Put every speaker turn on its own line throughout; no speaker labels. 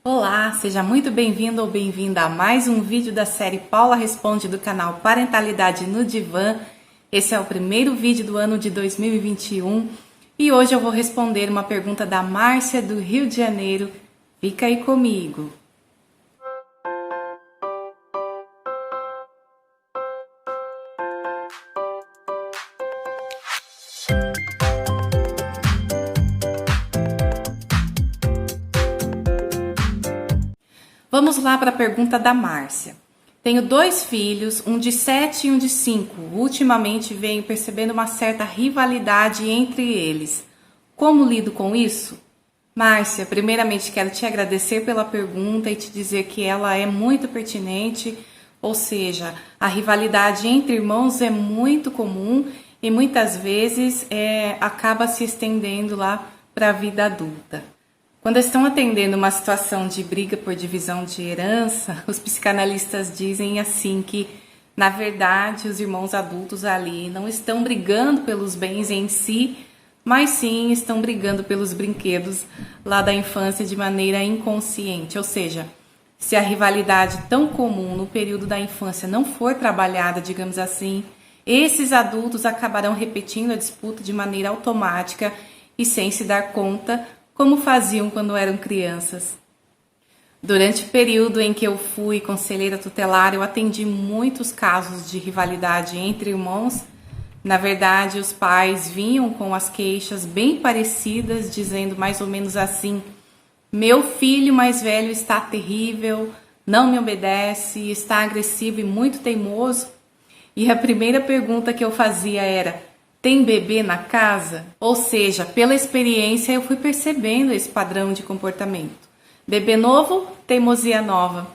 Olá, seja muito bem-vindo ou bem-vinda a mais um vídeo da série Paula Responde do canal Parentalidade no Divã. Esse é o primeiro vídeo do ano de 2021 e hoje eu vou responder uma pergunta da Márcia do Rio de Janeiro. Fica aí comigo. Vamos lá para a pergunta da Márcia. Tenho 2 filhos, um de 7 e um de 5. Ultimamente venho percebendo uma certa rivalidade entre eles. Como lido com isso? Márcia, primeiramente quero te agradecer pela pergunta e te dizer que ela é muito pertinente, ou seja, a rivalidade entre irmãos é muito comum e muitas vezes acaba se estendendo lá para a vida adulta. Quando estão atendendo uma situação de briga por divisão de herança, os psicanalistas dizem assim que, na verdade, os irmãos adultos ali não estão brigando pelos bens em si, mas sim estão brigando pelos brinquedos lá da infância de maneira inconsciente. Ou seja, se a rivalidade tão comum no período da infância não for trabalhada, digamos assim, esses adultos acabarão repetindo a disputa de maneira automática e sem se dar conta, como faziam quando eram crianças. Durante o período em que eu fui conselheira tutelar, eu atendi muitos casos de rivalidade entre irmãos. Na verdade, os pais vinham com as queixas bem parecidas, dizendo mais ou menos assim: meu filho mais velho está terrível, não me obedece, está agressivo e muito teimoso. E a primeira pergunta que eu fazia era: tem bebê na casa? Ou seja, pela experiência eu fui percebendo esse padrão de comportamento. Bebê novo, teimosia nova.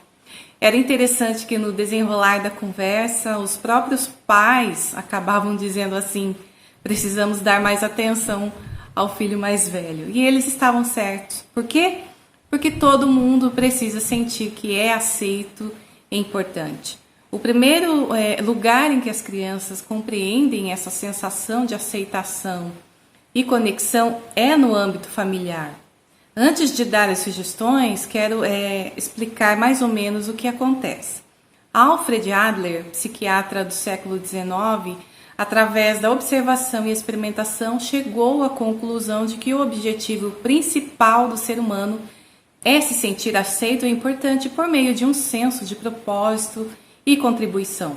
Era interessante que no desenrolar da conversa, os próprios pais acabavam dizendo assim: precisamos dar mais atenção ao filho mais velho. E eles estavam certos. Por quê? Porque todo mundo precisa sentir que é aceito e importante. O primeiro lugar em que as crianças compreendem essa sensação de aceitação e conexão é no âmbito familiar. Antes de dar as sugestões, quero explicar mais ou menos o que acontece. Alfred Adler, psiquiatra do século XIX, através da observação e experimentação, chegou à conclusão de que o objetivo principal do ser humano é se sentir aceito e importante por meio de um senso de propósito e contribuição.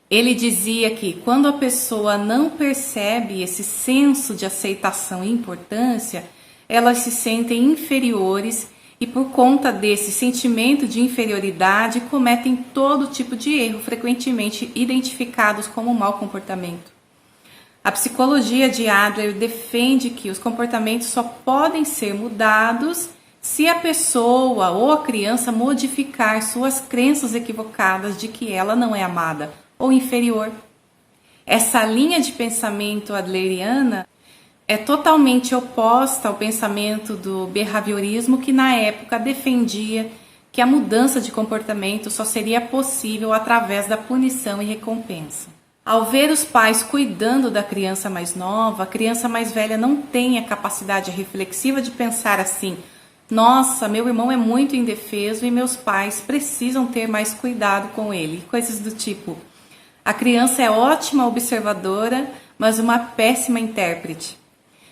Ele dizia que quando a pessoa não percebe esse senso de aceitação e importância, elas se sentem inferiores e por conta desse sentimento de inferioridade cometem todo tipo de erro, frequentemente identificados como mau comportamento. A psicologia de Adler defende que os comportamentos só podem ser mudados se a pessoa ou a criança modificar suas crenças equivocadas de que ela não é amada ou inferior. Essa linha de pensamento adleriana é totalmente oposta ao pensamento do behaviorismo, que na época defendia que a mudança de comportamento só seria possível através da punição e recompensa. Ao ver os pais cuidando da criança mais nova, a criança mais velha não tem a capacidade reflexiva de pensar assim: nossa, meu irmão é muito indefeso e meus pais precisam ter mais cuidado com ele. Coisas do tipo: a criança é ótima observadora, mas uma péssima intérprete.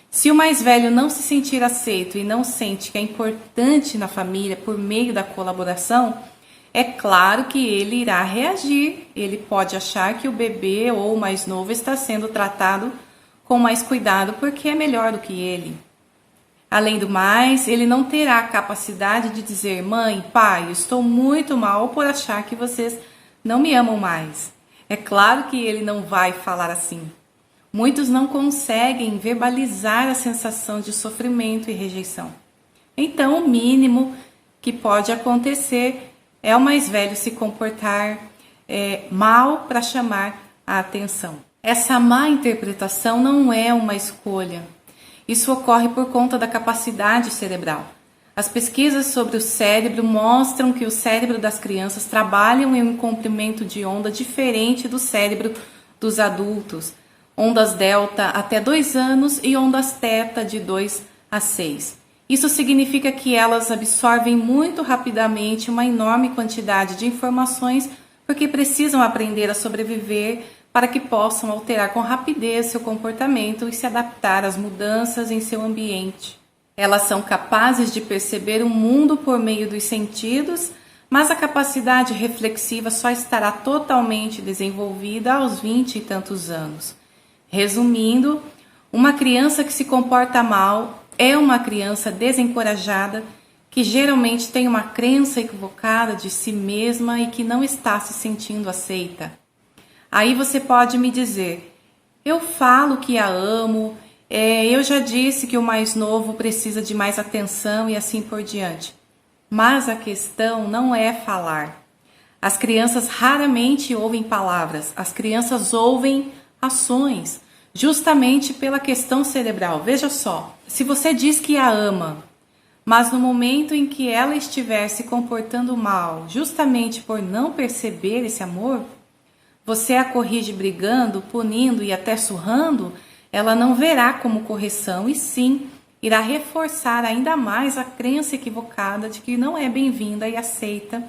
Se o mais velho não se sentir aceito e não sente que é importante na família por meio da colaboração, é claro que ele irá reagir. Ele pode achar que o bebê ou o mais novo está sendo tratado com mais cuidado porque é melhor do que ele. Além do mais, ele não terá a capacidade de dizer: mãe, pai, estou muito mal por achar que vocês não me amam mais. É claro que ele não vai falar assim. Muitos não conseguem verbalizar a sensação de sofrimento e rejeição. Então, o mínimo que pode acontecer é o mais velho se comportar mal para chamar a atenção. Essa má interpretação não é uma escolha. Isso ocorre por conta da capacidade cerebral. As pesquisas sobre o cérebro mostram que o cérebro das crianças trabalham em um comprimento de onda diferente do cérebro dos adultos. Ondas delta até 2 anos e ondas teta de 2 a 6. Isso significa que elas absorvem muito rapidamente uma enorme quantidade de informações porque precisam aprender a sobreviver para que possam alterar com rapidez seu comportamento e se adaptar às mudanças em seu ambiente. Elas são capazes de perceber o mundo por meio dos sentidos, mas a capacidade reflexiva só estará totalmente desenvolvida aos 20 e tantos anos. Resumindo, uma criança que se comporta mal é uma criança desencorajada que geralmente tem uma crença equivocada de si mesma e que não está se sentindo aceita. Aí você pode me dizer, eu falo que a amo, eu já disse que o mais novo precisa de mais atenção e assim por diante. Mas a questão não é falar. As crianças raramente ouvem palavras, as crianças ouvem ações, justamente pela questão cerebral. Veja só, se você diz que a ama, mas no momento em que ela estiver se comportando mal, justamente por não perceber esse amor, você a corrige brigando, punindo e até surrando, ela não verá como correção e sim irá reforçar ainda mais a crença equivocada de que não é bem-vinda e aceita,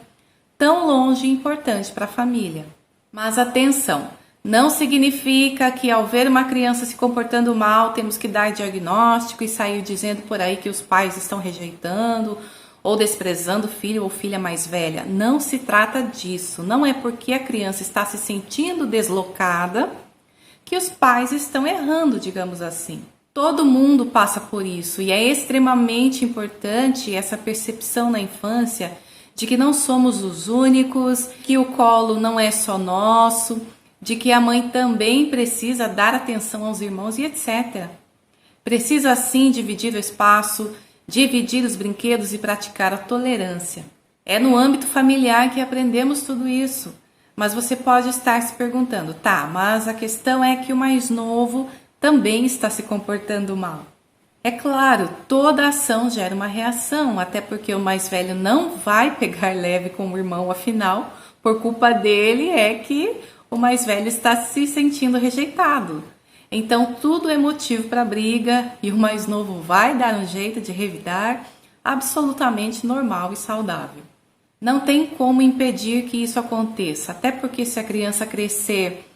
tão longe e importante para a família. Mas atenção, não significa que ao ver uma criança se comportando mal, temos que dar diagnóstico e sair dizendo por aí que os pais estão rejeitando ou desprezando o filho ou filha mais velha. Não se trata disso. Não é porque a criança está se sentindo deslocada que os pais estão errando, digamos assim. Todo mundo passa por isso e é extremamente importante essa percepção na infância de que não somos os únicos, que o colo não é só nosso, de que a mãe também precisa dar atenção aos irmãos e etc. Precisa sim dividir o espaço, dividir os brinquedos e praticar a tolerância. É no âmbito familiar que aprendemos tudo isso. Mas você pode estar se perguntando, tá, mas a questão é que o mais novo também está se comportando mal. É claro, toda ação gera uma reação, até porque o mais velho não vai pegar leve com o irmão, afinal, por culpa dele é que o mais velho está se sentindo rejeitado. Então tudo é motivo para briga e o mais novo vai dar um jeito de revidar, absolutamente normal e saudável. Não tem como impedir que isso aconteça, até porque se a criança crescer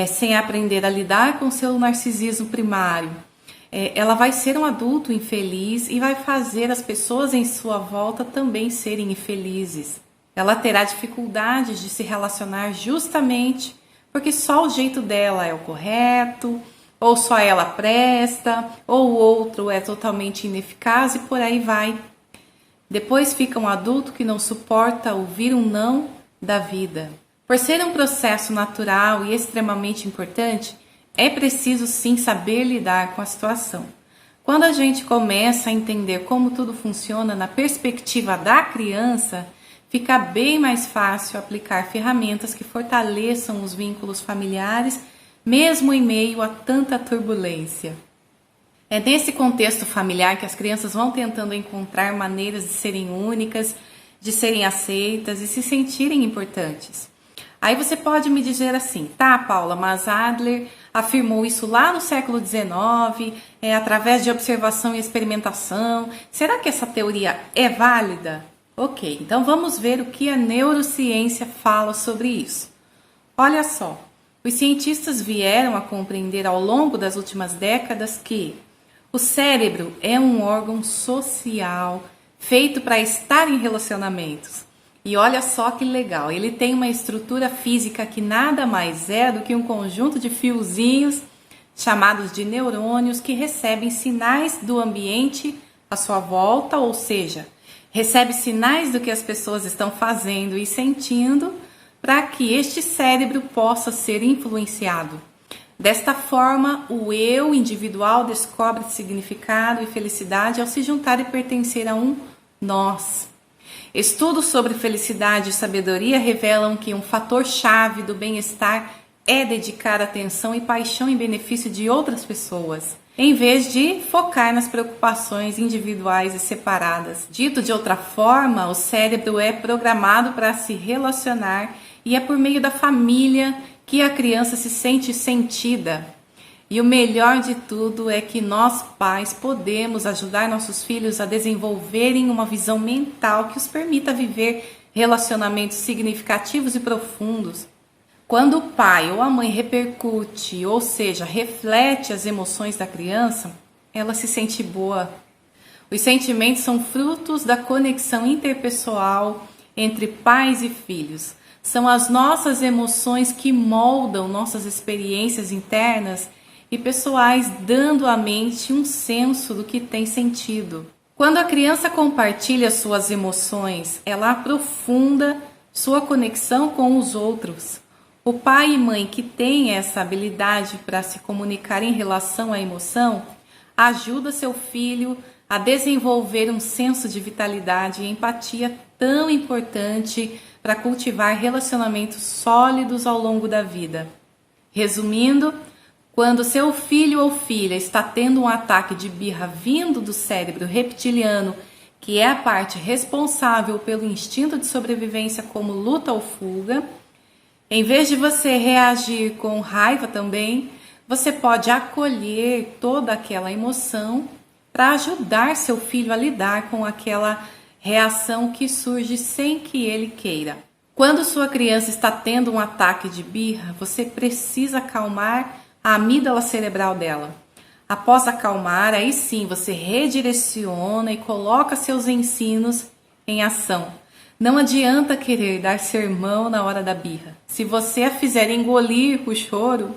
sem aprender a lidar com seu narcisismo primário, ela vai ser um adulto infeliz e vai fazer as pessoas em sua volta também serem infelizes. Ela terá dificuldades de se relacionar justamente porque só o jeito dela é o correto, ou só ela presta, ou o outro é totalmente ineficaz e por aí vai. Depois fica um adulto que não suporta ouvir um não da vida. Por ser um processo natural e extremamente importante, é preciso sim saber lidar com a situação. Quando a gente começa a entender como tudo funciona na perspectiva da criança, fica bem mais fácil aplicar ferramentas que fortaleçam os vínculos familiares, mesmo em meio a tanta turbulência. É nesse contexto familiar que as crianças vão tentando encontrar maneiras de serem únicas, de serem aceitas e se sentirem importantes. Aí você pode me dizer assim, tá, Paula, mas Adler afirmou isso lá no século XIX, através de observação e experimentação. Será que essa teoria é válida? Ok, então vamos ver o que a neurociência fala sobre isso. Olha só, os cientistas vieram a compreender ao longo das últimas décadas que o cérebro é um órgão social feito para estar em relacionamentos. E olha só que legal, ele tem uma estrutura física que nada mais é do que um conjunto de fiozinhos chamados de neurônios que recebem sinais do ambiente à sua volta, ou seja, recebe sinais do que as pessoas estão fazendo e sentindo para que este cérebro possa ser influenciado. Desta forma, o eu individual descobre significado e felicidade ao se juntar e pertencer a um nós. Estudos sobre felicidade e sabedoria revelam que um fator-chave do bem-estar é dedicar atenção e paixão em benefício de outras pessoas, em vez de focar nas preocupações individuais e separadas. Dito de outra forma, o cérebro é programado para se relacionar e é por meio da família que a criança se sente sentida. E o melhor de tudo é que nós, pais, podemos ajudar nossos filhos a desenvolverem uma visão mental que os permita viver relacionamentos significativos e profundos. Quando o pai ou a mãe repercute, ou seja, reflete as emoções da criança, ela se sente boa. Os sentimentos são frutos da conexão interpessoal entre pais e filhos. São as nossas emoções que moldam nossas experiências internas e pessoais, dando à mente um senso do que tem sentido. Quando a criança compartilha suas emoções, ela aprofunda sua conexão com os outros. O pai e mãe que têm essa habilidade para se comunicar em relação à emoção, ajuda seu filho a desenvolver um senso de vitalidade e empatia tão importante para cultivar relacionamentos sólidos ao longo da vida. Resumindo, quando seu filho ou filha está tendo um ataque de birra vindo do cérebro reptiliano, que é a parte responsável pelo instinto de sobrevivência como luta ou fuga, em vez de você reagir com raiva também, você pode acolher toda aquela emoção para ajudar seu filho a lidar com aquela reação que surge sem que ele queira. Quando sua criança está tendo um ataque de birra, você precisa acalmar a amígdala cerebral dela. Após acalmar, aí sim você redireciona e coloca seus ensinos em ação. Não adianta querer dar sermão na hora da birra. Se você a fizer engolir o choro,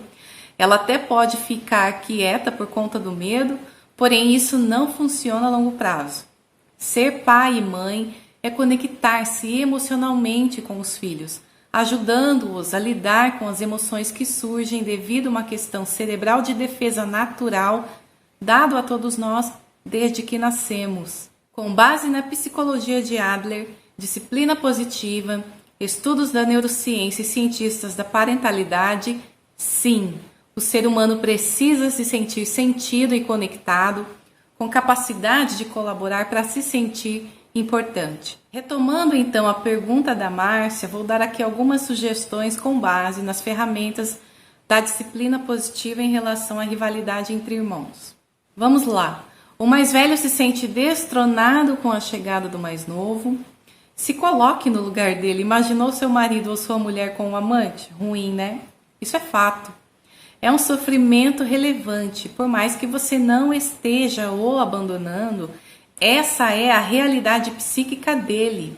ela até pode ficar quieta por conta do medo, porém isso não funciona a longo prazo. Ser pai e mãe é conectar-se emocionalmente com os filhos, ajudando-os a lidar com as emoções que surgem devido a uma questão cerebral de defesa natural dado a todos nós desde que nascemos. Com base na psicologia de Adler, disciplina positiva, estudos da neurociência e cientistas da parentalidade, sim, o ser humano precisa se sentir sentido e conectado, com capacidade de colaborar para se sentir importante. Retomando então a pergunta da Márcia, vou dar aqui algumas sugestões com base nas ferramentas da disciplina positiva em relação à rivalidade entre irmãos. Vamos lá. O mais velho se sente destronado com a chegada do mais novo. Se coloque no lugar dele. Imaginou seu marido ou sua mulher com um amante? Ruim, né? Isso é fato. É um sofrimento relevante, por mais que você não esteja o abandonando, essa é a realidade psíquica dele.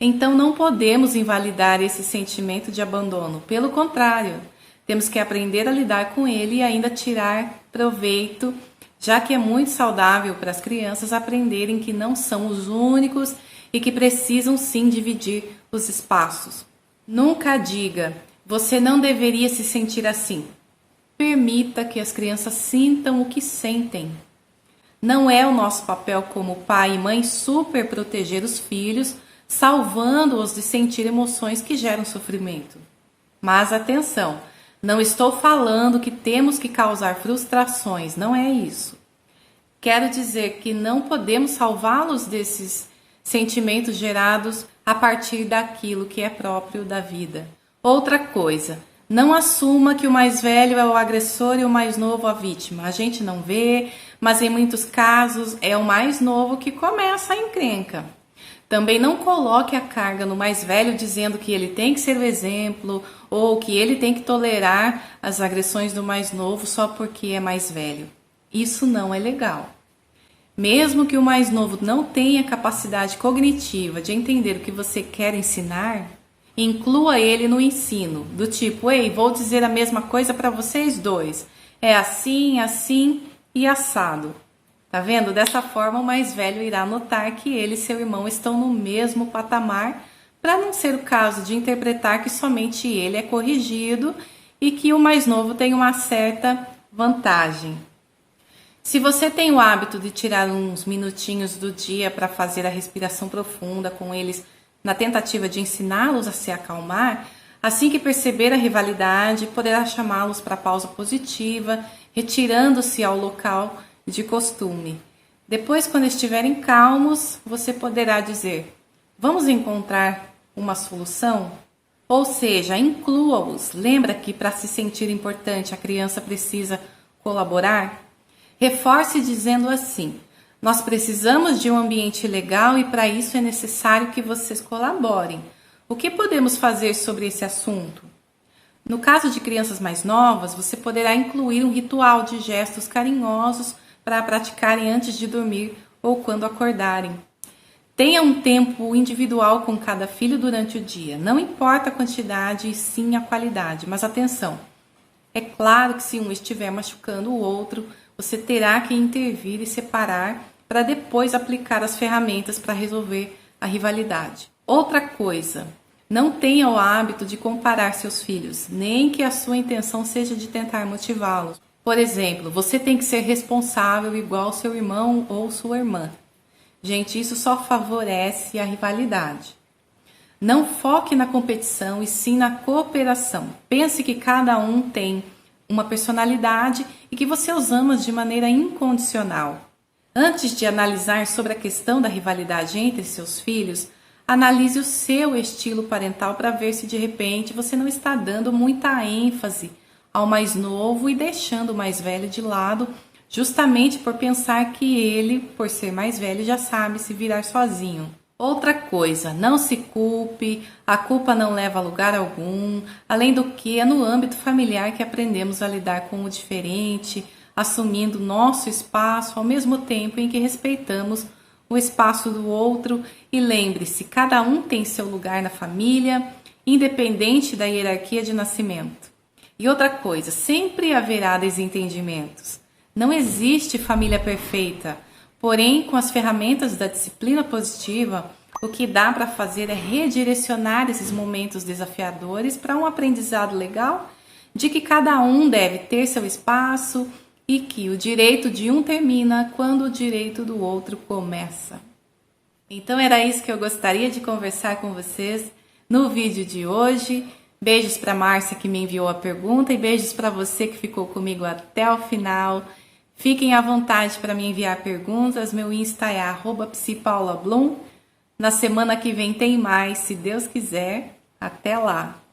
Então não podemos invalidar esse sentimento de abandono. Pelo contrário, temos que aprender a lidar com ele e ainda tirar proveito, já que é muito saudável para as crianças aprenderem que não são os únicos e que precisam sim dividir os espaços. Nunca diga, você não deveria se sentir assim. Permita que as crianças sintam o que sentem. Não é o nosso papel como pai e mãe super proteger os filhos, salvando-os de sentir emoções que geram sofrimento. Mas atenção, não estou falando que temos que causar frustrações, não é isso. Quero dizer que não podemos salvá-los desses sentimentos gerados a partir daquilo que é próprio da vida. Outra coisa, não assuma que o mais velho é o agressor e o mais novo a vítima. A gente não vê, mas em muitos casos é o mais novo que começa a encrenca. Também não coloque a carga no mais velho dizendo que ele tem que ser o exemplo ou que ele tem que tolerar as agressões do mais novo só porque é mais velho. Isso não é legal. Mesmo que o mais novo não tenha capacidade cognitiva de entender o que você quer ensinar, inclua ele no ensino, do tipo, ei, vou dizer a mesma coisa para vocês dois. É assim, assim e assado. Tá vendo? Dessa forma, o mais velho irá notar que ele e seu irmão estão no mesmo patamar, para não ser o caso de interpretar que somente ele é corrigido e que o mais novo tem uma certa vantagem. Se você tem o hábito de tirar uns minutinhos do dia para fazer a respiração profunda com eles, na tentativa de ensiná-los a se acalmar, assim que perceber a rivalidade, poderá chamá-los para a pausa positiva, retirando-se ao local de costume. Depois, quando estiverem calmos, você poderá dizer, vamos encontrar uma solução? Ou seja, inclua-os. Lembra que para se sentir importante, a criança precisa colaborar? Reforce dizendo assim: nós precisamos de um ambiente legal e para isso é necessário que vocês colaborem. O que podemos fazer sobre esse assunto? No caso de crianças mais novas, você poderá incluir um ritual de gestos carinhosos para praticarem antes de dormir ou quando acordarem. Tenha um tempo individual com cada filho durante o dia. Não importa a quantidade e sim a qualidade, mas atenção. É claro que se um estiver machucando o outro, você terá que intervir e separar para depois aplicar as ferramentas para resolver a rivalidade. Outra coisa, não tenha o hábito de comparar seus filhos, nem que a sua intenção seja de tentar motivá-los. Por exemplo, você tem que ser responsável igual seu irmão ou sua irmã. Gente, isso só favorece a rivalidade. Não foque na competição e sim na cooperação. Pense que cada um tem uma personalidade e que você os ama de maneira incondicional. Antes de analisar sobre a questão da rivalidade entre seus filhos, analise o seu estilo parental para ver se de repente você não está dando muita ênfase ao mais novo e deixando o mais velho de lado, justamente por pensar que ele, por ser mais velho, já sabe se virar sozinho. Outra coisa, não se culpe, a culpa não leva a lugar algum, além do que é no âmbito familiar que aprendemos a lidar com o diferente, assumindo nosso espaço ao mesmo tempo em que respeitamos o espaço do outro. E lembre-se, cada um tem seu lugar na família, independente da hierarquia de nascimento. E outra coisa, sempre haverá desentendimentos. Não existe família perfeita, porém, com as ferramentas da disciplina positiva, o que dá para fazer é redirecionar esses momentos desafiadores para um aprendizado legal de que cada um deve ter seu espaço e que o direito de um termina quando o direito do outro começa. Então era isso que eu gostaria de conversar com vocês no vídeo de hoje. Beijos para Márcia que me enviou a pergunta e beijos para você que ficou comigo até o final. Fiquem à vontade para me enviar perguntas. Meu Insta é @psipaulablum. Na semana que vem tem mais, se Deus quiser. Até lá!